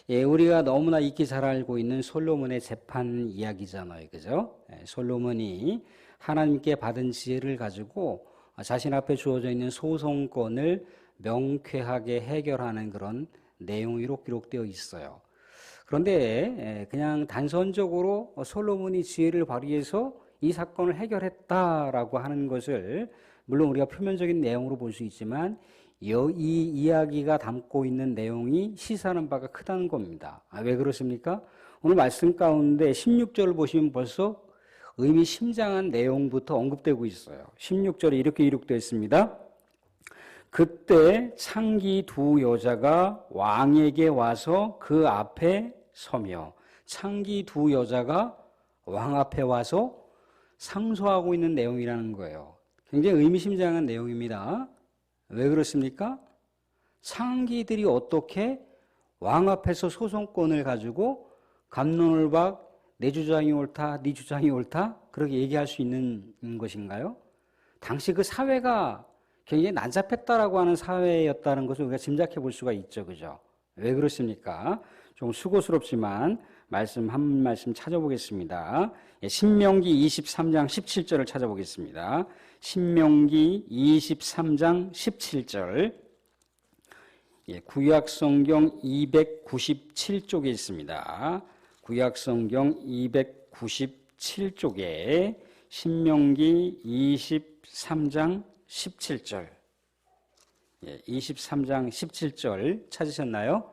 우리가 너무나 익히 잘 알고 있는 솔로몬의 재판 이야기잖아요. 그죠? 솔로몬이 하나님께 받은 지혜를 가지고 자신 앞에 주어져 있는 소송권을 명쾌하게 해결하는 그런 내용이 기록되어 있어요. 그런데 그냥 단선적으로 솔로몬이 지혜를 발휘해서 이 사건을 해결했다라고 하는 것을 물론 우리가 표면적인 내용으로 볼 수 있지만 이 이야기가 담고 있는 내용이 시사하는 바가 크다는 겁니다. 왜 그렇습니까? 오늘 말씀 가운데 16절을 보시면 벌써 의미심장한 내용부터 언급되고 있어요. 16절에 이렇게 기록되어 있습니다. 그때 창기 두 여자가 왕에게 와서 그 앞에 서며, 창기 두 여자가 왕 앞에 와서 상소하고 있는 내용이라는 거예요. 굉장히 의미심장한 내용입니다. 왜 그렇습니까? 창기들이 어떻게 왕 앞에서 소송권을 가지고 갑론을박 내 주장이 옳다, 네 주장이 옳다 그렇게 얘기할 수 있는 것인가요? 당시 그 사회가 굉장히 난잡했다라고 하는 사회였다는 것을 우리가 짐작해 볼 수가 있죠. 그죠? 왜 그렇습니까? 좀 수고스럽지만 말씀 한 말씀 찾아보겠습니다. 신명기 23장 17절을 찾아보겠습니다. 신명기 23장 17절. 구약성경 297쪽에 있습니다. 구약성경 297쪽에 신명기 23장 17절. 23장 17절 찾으셨나요?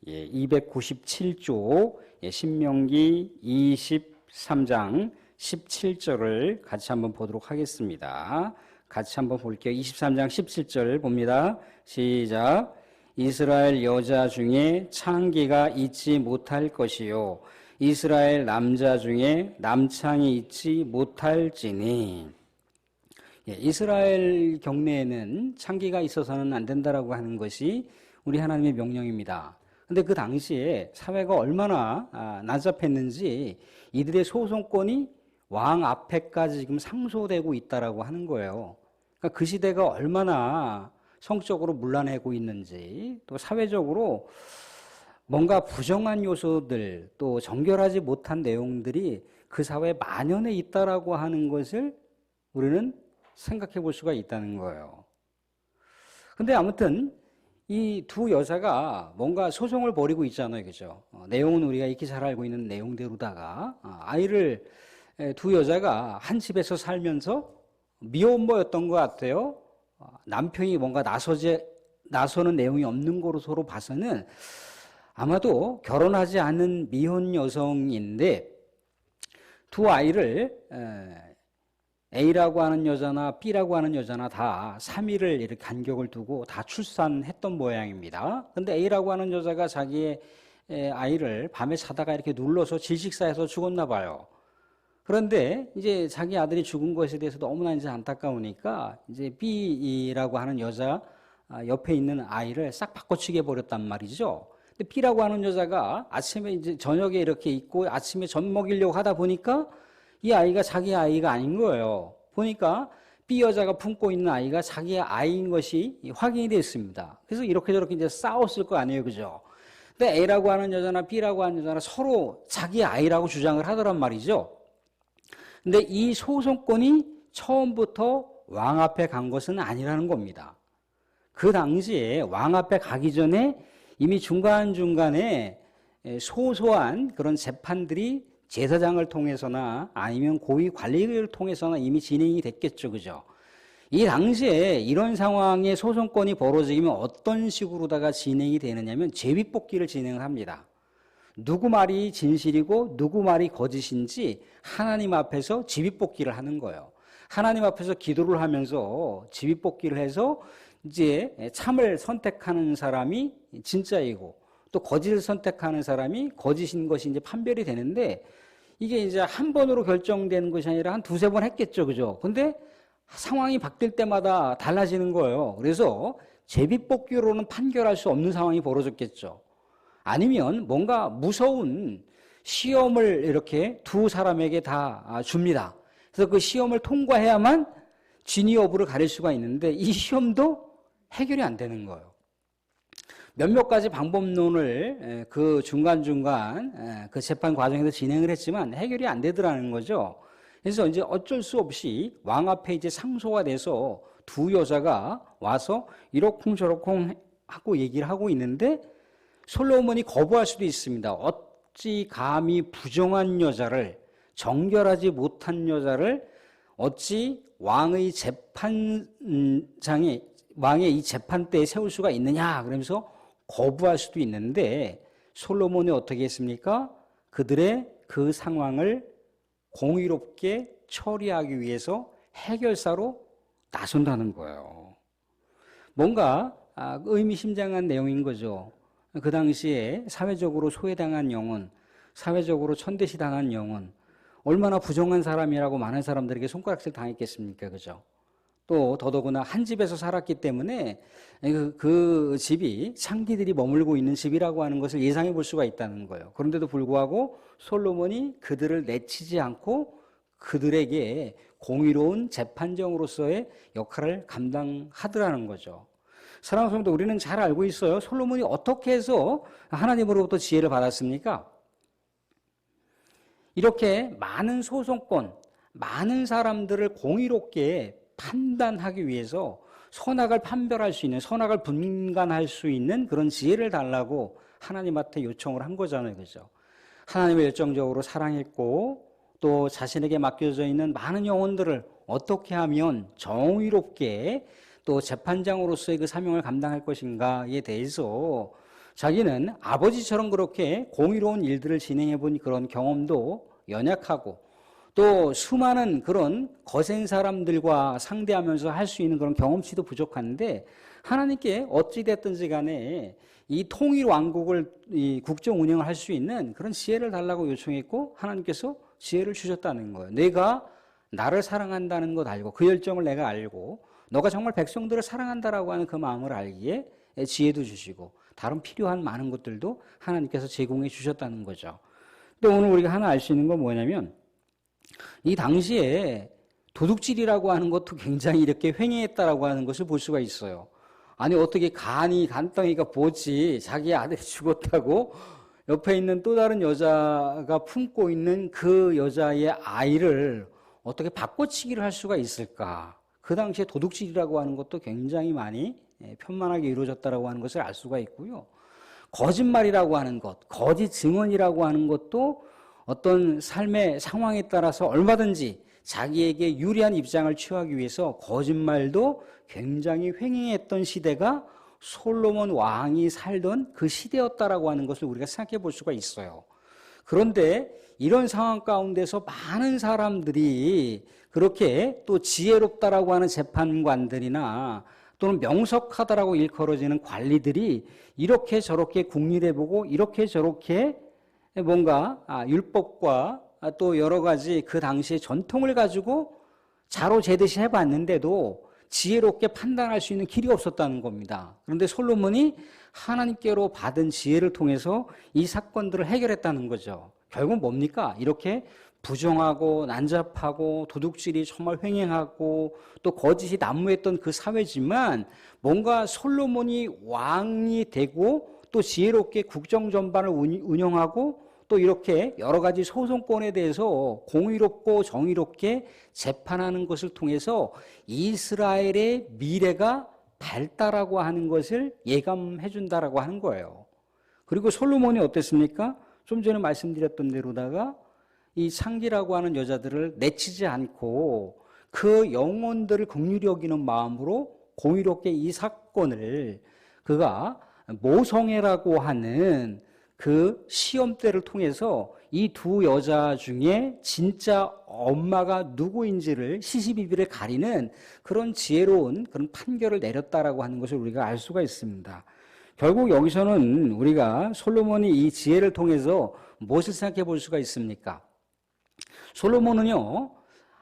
297쪽 신명기 23장 17절을 같이 한번 보도록 하겠습니다. 같이 한번 볼게요. 23장 17절 봅니다. 시작. 이스라엘 여자 중에 창기가 있지 못할 것이요 이스라엘 남자 중에 남창이 있지 못할지니. 이스라엘 경내에는 창기가 있어서는 안 된다라고 하는 것이 우리 하나님의 명령입니다. 근데 그 당시에 사회가 얼마나 난잡했는지 이들의 소송권이 왕 앞에까지 지금 상소되고 있다라고 하는 거예요. 그러니까 그 시대가 얼마나 성적으로 문란하고 있는지, 또 사회적으로 뭔가 부정한 요소들, 또 정결하지 못한 내용들이 그 사회에 만연해 있다라고 하는 것을 우리는 생각해 볼 수가 있다는 거예요. 근데 아무튼 이 두 여자가 뭔가 소송을 벌이고 있잖아요. 그죠? 내용은 우리가 익히 잘 알고 있는 내용대로다가 아이를 두 여자가 한 집에서 살면서 미혼모였던 것 같아요. 남편이 뭔가 나서는 내용이 없는 거로 서로 봐서는 아마도 결혼하지 않은 미혼 여성인데 두 아이를 A라고 하는 여자나 B라고 하는 여자나 다 3일을 이렇게 간격을 두고 다 출산했던 모양입니다. 근데 A라고 하는 여자가 자기의 아이를 밤에 자다가 이렇게 눌러서 질식사해서 죽었나 봐요. 그런데 이제 자기 아들이 죽은 것에 대해서 너무나 이제 안타까우니까 이제 B라고 하는 여자 옆에 있는 아이를 싹 바꿔치기 해버렸단 말이죠. 근데 B라고 하는 여자가 아침에 이제 저녁에 이렇게 있고 아침에 젖 먹이려고 하다 보니까 이 아이가 자기 아이가 아닌 거예요. 보니까 B 여자가 품고 있는 아이가 자기의 아이인 것이 확인이 됐습니다. 그래서 이렇게 저렇게 이제 싸웠을 거 아니에요. 그죠? 근데 A라고 하는 여자나 B라고 하는 여자나 서로 자기 아이라고 주장을 하더란 말이죠. 근데 이 소송권이 처음부터 왕 앞에 간 것은 아니라는 겁니다. 그 당시에 왕 앞에 가기 전에 이미 중간중간에 소소한 그런 재판들이 제사장을 통해서나 아니면 고위 관리를 통해서나 이미 진행이 됐겠죠. 그죠? 이 당시에 이런 상황에 소송권이 벌어지면 어떤 식으로다가 진행이 되느냐면 제비뽑기를 진행을 합니다. 누구 말이 진실이고 누구 말이 거짓인지 하나님 앞에서 제비뽑기를 하는 거예요. 하나님 앞에서 기도를 하면서 제비뽑기를 해서 이제 참을 선택하는 사람이 진짜이고 또 거짓을 선택하는 사람이 거짓인 것이 이제 판별이 되는데 이게 이제 한 번으로 결정되는 것이 아니라 한 두세 번 했겠죠. 그죠? 근데 상황이 바뀔 때마다 달라지는 거예요. 그래서 제비뽑기로는 판결할 수 없는 상황이 벌어졌겠죠. 아니면 뭔가 무서운 시험을 이렇게 두 사람에게 다 줍니다. 그래서 그 시험을 통과해야만 진위 여부를 가릴 수가 있는데 이 시험도 해결이 안 되는 거예요. 몇몇 가지 방법론을 그 중간중간 그 재판 과정에서 진행을 했지만 해결이 안 되더라는 거죠. 그래서 이제 어쩔 수 없이 왕 앞에 이제 상소가 돼서 두 여자가 와서 이러쿵저러쿵 하고 얘기를 하고 있는데 솔로몬이 거부할 수도 있습니다. 어찌 감히 부정한 여자를, 정결하지 못한 여자를 어찌 왕의 재판장에, 왕의 이 재판대에 세울 수가 있느냐 그러면서 거부할 수도 있는데 솔로몬이 어떻게 했습니까? 그들의 그 상황을 공의롭게 처리하기 위해서 해결사로 나선다는 거예요. 뭔가 의미심장한 내용인 거죠. 그 당시에 사회적으로 소외당한 영혼, 사회적으로 천대시당한 영혼, 얼마나 부정한 사람이라고 많은 사람들에게 손가락질 당했겠습니까? 그죠? 또 더더구나 한 집에서 살았기 때문에 그 집이 창기들이 머물고 있는 집이라고 하는 것을 예상해 볼 수가 있다는 거예요. 그런데도 불구하고 솔로몬이 그들을 내치지 않고 그들에게 공의로운 재판정으로서의 역할을 감당하더라는 거죠. 사랑하는 성도, 우리는 잘 알고 있어요. 솔로몬이 어떻게 해서 하나님으로부터 지혜를 받았습니까? 이렇게 많은 소송권, 많은 사람들을 공의롭게 판단하기 위해서 선악을 판별할 수 있는, 선악을 분간할 수 있는 그런 지혜를 달라고 하나님한테 요청을 한 거잖아요. 그죠? 하나님을 열정적으로 사랑했고 또 자신에게 맡겨져 있는 많은 영혼들을 어떻게 하면 정의롭게 또 재판장으로서의 그 사명을 감당할 것인가에 대해서 자기는 아버지처럼 그렇게 공의로운 일들을 진행해 본 그런 경험도 연약하고 또 수많은 그런 거센 사람들과 상대하면서 할 수 있는 그런 경험치도 부족한데 하나님께 어찌됐든지 간에 이 통일 왕국을 이 국정 운영을 할 수 있는 그런 지혜를 달라고 요청했고 하나님께서 지혜를 주셨다는 거예요. 내가 나를 사랑한다는 것 알고 그 열정을 내가 알고 너가 정말 백성들을 사랑한다라고 하는 그 마음을 알기에 지혜도 주시고 다른 필요한 많은 것들도 하나님께서 제공해 주셨다는 거죠. 또 오늘 우리가 하나 알 수 있는 건 뭐냐면 이 당시에 도둑질이라고 하는 것도 굉장히 이렇게 횡행했다라고 하는 것을 볼 수가 있어요. 아니 어떻게 간덩이가 보지 자기 아들이 죽었다고 옆에 있는 또 다른 여자가 품고 있는 그 여자의 아이를 어떻게 바꿔치기를 할 수가 있을까? 그 당시에 도둑질이라고 하는 것도 굉장히 많이 편만하게 이루어졌다라고 하는 것을 알 수가 있고요. 거짓말이라고 하는 것, 거짓 증언이라고 하는 것도 어떤 삶의 상황에 따라서 얼마든지 자기에게 유리한 입장을 취하기 위해서 거짓말도 굉장히 횡행했던 시대가 솔로몬 왕이 살던 그 시대였다라고 하는 것을 우리가 생각해 볼 수가 있어요. 그런데 이런 상황 가운데서 많은 사람들이 그렇게 또 지혜롭다라고 하는 재판관들이나 또는 명석하다라고 일컬어지는 관리들이 이렇게 저렇게 궁리해보고 이렇게 저렇게 뭔가 율법과 또 여러 가지 그 당시의 전통을 가지고 자로재듯이 해봤는데도 지혜롭게 판단할 수 있는 길이 없었다는 겁니다. 그런데 솔로몬이 하나님께로 받은 지혜를 통해서 이 사건들을 해결했다는 거죠. 결국 뭡니까? 이렇게 부정하고 난잡하고 도둑질이 정말 횡행하고 또 거짓이 난무했던 그 사회지만 뭔가 솔로몬이 왕이 되고 또 지혜롭게 국정 전반을 운영하고 또 이렇게 여러 가지 소송권에 대해서 공의롭고 정의롭게 재판하는 것을 통해서 이스라엘의 미래가 밝다라고 하는 것을 예감해 준다라고 하는 거예요. 그리고 솔로몬이 어땠습니까? 좀 전에 말씀드렸던 대로다가 이 창기라고 하는 여자들을 내치지 않고 그 영혼들을 긍휼히 여기는 마음으로 공의롭게 이 사건을 그가 모성애라고 하는 그 시험대를 통해서 이 두 여자 중에 진짜 엄마가 누구인지를 시시비비를 가리는 그런 지혜로운 그런 판결을 내렸다라고 하는 것을 우리가 알 수가 있습니다. 결국 여기서는 우리가 솔로몬이 이 지혜를 통해서 무엇을 생각해 볼 수가 있습니까? 솔로몬은요,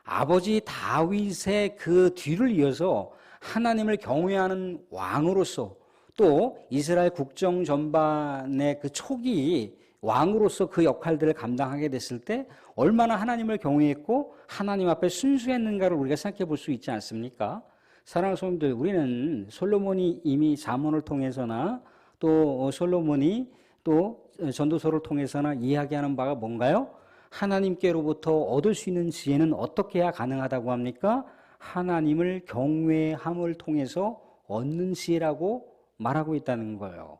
아버지 다윗의 그 뒤를 이어서 하나님을 경외하는 왕으로서 또 이스라엘 국정 전반의 그 초기 왕으로서 그 역할들을 감당하게 됐을 때 얼마나 하나님을 경외했고 하나님 앞에 순수했는가를 우리가 생각해 볼 수 있지 않습니까? 사랑하는 성도들, 우리는 솔로몬이 이미 잠언을 통해서나 또 솔로몬이 또 전도서를 통해서나 이야기하는 바가 뭔가요? 하나님께로부터 얻을 수 있는 지혜는 어떻게 해야 가능하다고 합니까? 하나님을 경외함을 통해서 얻는 지혜라고 말하고 있다는 거예요.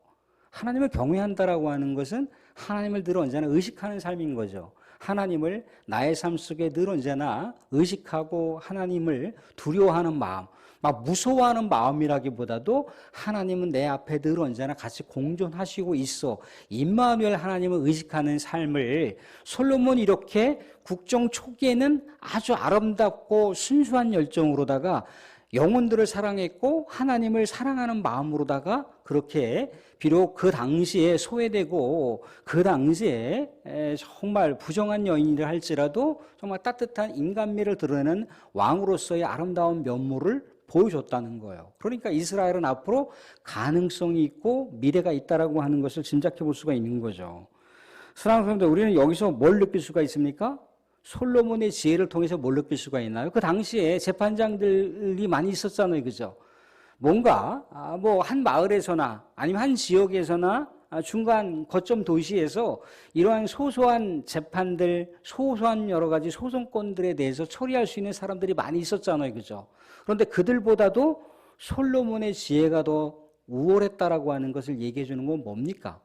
하나님을 경외한다라고 하는 것은 하나님을 늘 언제나 의식하는 삶인 거죠. 하나님을 나의 삶 속에 늘 언제나 의식하고 하나님을 두려워하는 마음, 막 무서워하는 마음이라기보다도 하나님은 내 앞에 늘 언제나 같이 공존하시고 있어. 임마누엘 하나님을 의식하는 삶을 솔로몬이 이렇게 국정 초기에는 아주 아름답고 순수한 열정으로다가 영혼들을 사랑했고 하나님을 사랑하는 마음으로다가 그렇게 비록 그 당시에 소외되고 그 당시에 정말 부정한 여인이라 할지라도 정말 따뜻한 인간미를 드러내는 왕으로서의 아름다운 면모를 보여줬다는 거예요. 그러니까 이스라엘은 앞으로 가능성이 있고 미래가 있다라고 하는 것을 짐작해 볼 수가 있는 거죠. 사랑하는 성도들, 우리는 여기서 뭘 느낄 수가 있습니까? 솔로몬의 지혜를 통해서 뭘 느낄 수가 있나요? 그 당시에 재판장들이 많이 있었잖아요. 그죠? 뭔가 뭐 한 마을에서나 아니면 한 지역에서나 중간 거점 도시에서 이러한 소소한 재판들, 소소한 여러 가지 소송건들에 대해서 처리할 수 있는 사람들이 많이 있었잖아요. 그죠? 그런데 그들보다도 솔로몬의 지혜가 더 우월했다라고 하는 것을 얘기해 주는 건 뭡니까?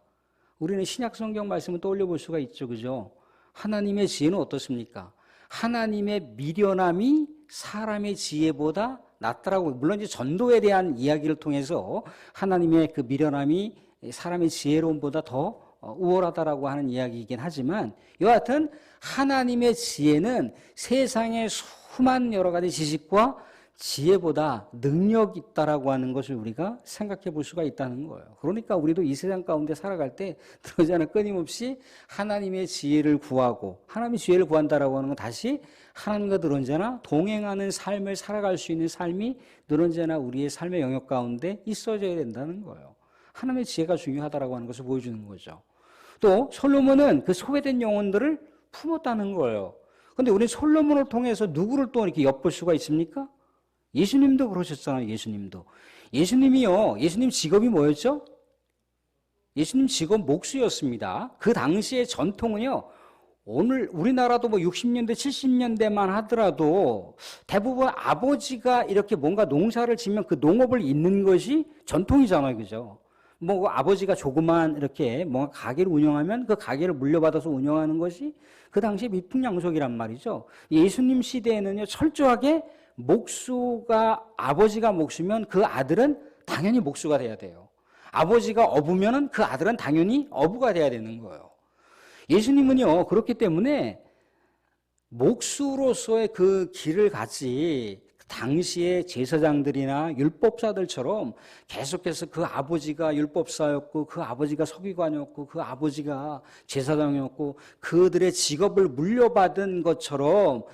우리는 신약 성경 말씀을 떠올려 볼 수가 있죠. 그죠? 하나님의 지혜는 어떻습니까? 하나님의 미련함이 사람의 지혜보다 낫더라고요. 물론 이제 전도에 대한 이야기를 통해서 하나님의 그 미련함이 사람의 지혜로움보다 더 우월하다라고 하는 이야기이긴 하지만 여하튼 하나님의 지혜는 세상의 수많은 여러 가지 지식과 지혜보다 능력이 있다라고 하는 것을 우리가 생각해 볼 수가 있다는 거예요. 그러니까 우리도 이 세상 가운데 살아갈 때 그러잖아 끊임없이 하나님의 지혜를 구하고 하나님의 지혜를 구한다라고 하는 건 다시 하나님과 늘 언제나 동행하는 삶을 살아갈 수 있는 삶이 늘 언제나 우리의 삶의 영역 가운데 있어져야 된다는 거예요. 하나님의 지혜가 중요하다라고 하는 것을 보여주는 거죠. 또 솔로몬은 그 소외된 영혼들을 품었다는 거예요. 그런데 우리 솔로몬을 통해서 누구를 또 이렇게 엿볼 수가 있습니까? 예수님도 그러셨잖아요. 예수님이요. 예수님 직업이 뭐였죠? 예수님 직업 목수였습니다. 그 당시의 전통은요. 오늘 우리나라도 뭐 60년대, 70년대만 하더라도 대부분 아버지가 이렇게 뭔가 농사를 지면 그 농업을 잇는 것이 전통이잖아요. 그죠? 뭐 아버지가 조그만 이렇게 뭔가 가게를 운영하면 그 가게를 물려받아서 운영하는 것이 그 당시 미풍양속이란 말이죠. 예수님 시대에는요. 철저하게 목수가 아버지가 목수면 그 아들은 당연히 목수가 돼야 돼요. 아버지가 어부면은 그 아들은 당연히 어부가 돼야 되는 거예요. 예수님은요 그렇기 때문에 목수로서의 그 길을 같이 당시의 제사장들이나 율법사들처럼 계속해서 그 아버지가 율법사였고 그 아버지가 서기관이었고 그 아버지가 제사장이었고 그들의 직업을 물려받은 것처럼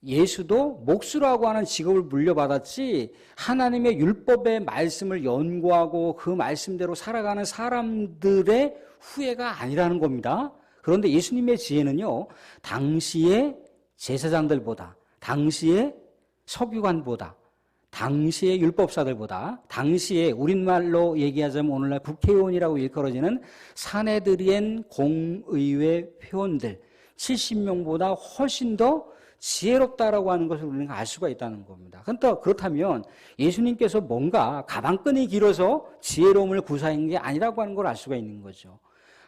예수도 목수라고 하는 직업을 물려받았지 하나님의 율법의 말씀을 연구하고 그 말씀대로 살아가는 사람들의 후예가 아니라는 겁니다. 그런데 예수님의 지혜는요, 당시의 제사장들보다, 당시의 서기관보다, 당시의 율법사들보다, 당시에 우리말로 얘기하자면 오늘날 국회의원이라고 일컬어지는 사내들인 공의회 회원들 70명보다 훨씬 더 지혜롭다라고 하는 것을 우리는 알 수가 있다는 겁니다. 그렇다면 예수님께서 뭔가 가방끈이 길어서 지혜로움을 구사한 게 아니라고 하는 걸 알 수가 있는 거죠.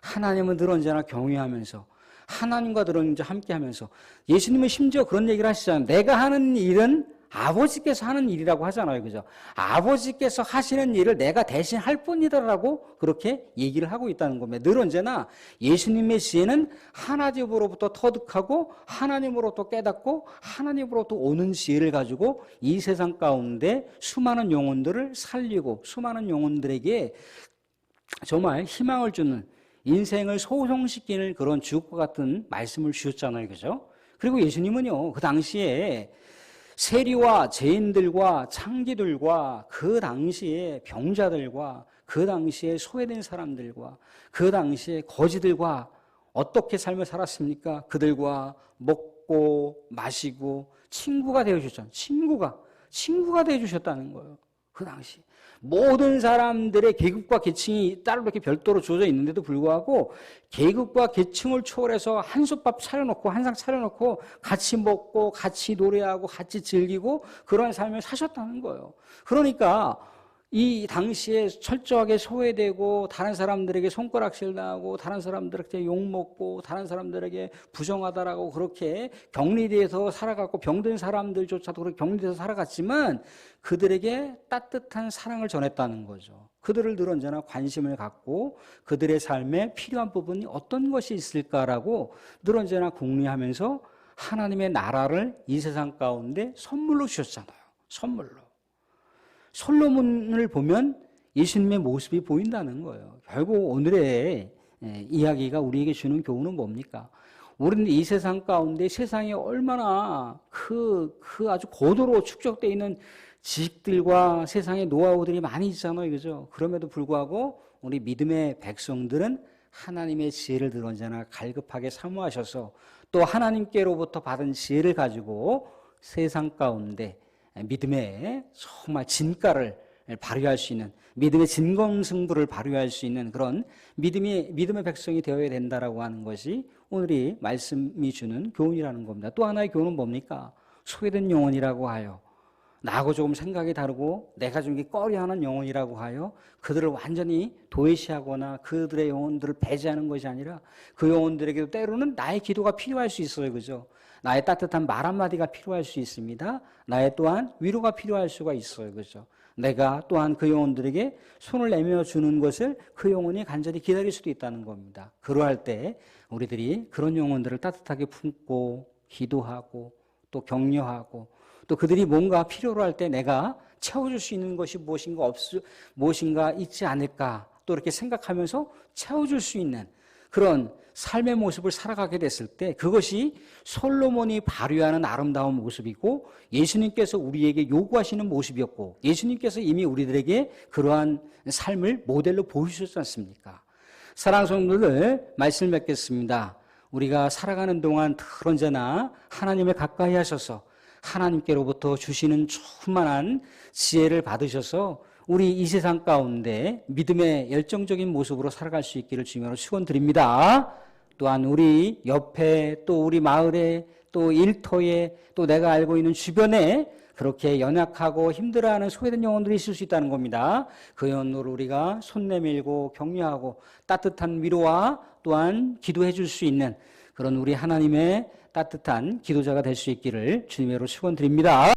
하나님은 늘 언제나 경외하면서 하나님과 늘 언제나 함께하면서 예수님은 심지어 그런 얘기를 하시잖아요. 내가 하는 일은 아버지께서 하는 일이라고 하잖아요. 그죠? 아버지께서 하시는 일을 내가 대신 할 뿐이다라고 그렇게 얘기를 하고 있다는 겁니다. 늘 언제나 예수님의 지혜는 하나님으로부터 터득하고 하나님으로부터 깨닫고 하나님으로부터 오는 지혜를 가지고 이 세상 가운데 수많은 영혼들을 살리고 수많은 영혼들에게 정말 희망을 주는 인생을 소송시키는 그런 주옥과 같은 말씀을 주셨잖아요. 그죠? 그리고 예수님은요, 그 당시에 세리와 죄인들과 창기들과 그 당시에 병자들과 그 당시에 소외된 사람들과 그 당시에 거지들과 어떻게 삶을 살았습니까? 그들과 먹고 마시고 친구가 되어주셨잖아요. 친구가 되어주셨다는 거예요. 그 당시 모든 사람들의 계급과 계층이 따로 이렇게 별도로 주어져 있는데도 불구하고 계급과 계층을 초월해서 한솥밥 차려놓고 한상 차려놓고 같이 먹고 같이 노래하고 같이 즐기고 그런 삶을 사셨다는 거예요. 그러니까 이 당시에 철저하게 소외되고 다른 사람들에게 손가락질 당하고 다른 사람들에게 욕먹고 다른 사람들에게 부정하다라고 그렇게 격리돼서 살아갔고 병든 사람들조차도 그렇게 격리돼서 살아갔지만 그들에게 따뜻한 사랑을 전했다는 거죠. 그들을 늘 언제나 관심을 갖고 그들의 삶에 필요한 부분이 어떤 것이 있을까라고 늘 언제나 궁리하면서 하나님의 나라를 이 세상 가운데 선물로 주셨잖아요. 선물로. 솔로몬을 보면 예수님의 모습이 보인다는 거예요. 결국 오늘의 이야기가 우리에게 주는 교훈은 뭡니까? 우리는 이 세상 가운데 세상에 얼마나 아주 고도로 축적되어 있는 지식들과 세상의 노하우들이 많이 있잖아요. 그죠? 그럼에도 불구하고 우리 믿음의 백성들은 하나님의 지혜를 늘 언제나 갈급하게 사모하셔서 또 하나님께로부터 받은 지혜를 가지고 세상 가운데 믿음의 정말 진가를 발휘할 수 있는 믿음의 진검승부를 발휘할 수 있는 그런 믿음의 백성이 되어야 된다라고 하는 것이 오늘이 말씀이 주는 교훈이라는 겁니다. 또 하나의 교훈은 뭡니까? 소외된 영혼이라고 하여 나하고 조금 생각이 다르고 내가 좀 꺼려하는 영혼이라고 하여 그들을 완전히 도외시하거나 그들의 영혼들을 배제하는 것이 아니라 그 영혼들에게도 때로는 나의 기도가 필요할 수 있어요. 그죠? 나의 따뜻한 말 한마디가 필요할 수 있습니다. 나의 또한 위로가 필요할 수가 있어요. 그죠? 내가 또한 그 영혼들에게 손을 내밀어 주는 것을 그 영혼이 간절히 기다릴 수도 있다는 겁니다. 그러할 때 우리들이 그런 영혼들을 따뜻하게 품고 기도하고 또 격려하고 또 그들이 뭔가 필요로 할 때 내가 채워줄 수 있는 것이 무엇인가 있지 않을까 또 이렇게 생각하면서 채워줄 수 있는 그런 삶의 모습을 살아가게 됐을 때 그것이 솔로몬이 발휘하는 아름다운 모습이고 예수님께서 우리에게 요구하시는 모습이었고 예수님께서 이미 우리들에게 그러한 삶을 모델로 보여주셨지 않습니까? 사랑하는 성도들 말씀을 맺겠습니다. 우리가 살아가는 동안 늘 언제나 하나님을 가까이 하셔서 하나님께로부터 주시는 충만한 지혜를 받으셔서 우리 이 세상 가운데 믿음의 열정적인 모습으로 살아갈 수 있기를 주님으로 축원드립니다. 또한 우리 옆에 또 우리 마을에 또 일터에 또 내가 알고 있는 주변에 그렇게 연약하고 힘들어하는 소외된 영혼들이 있을 수 있다는 겁니다. 그 영혼으로 우리가 손 내밀고 격려하고 따뜻한 위로와 또한 기도해 줄 수 있는 그런 우리 하나님의 따뜻한 기도자가 될 수 있기를 주님으로 축원드립니다.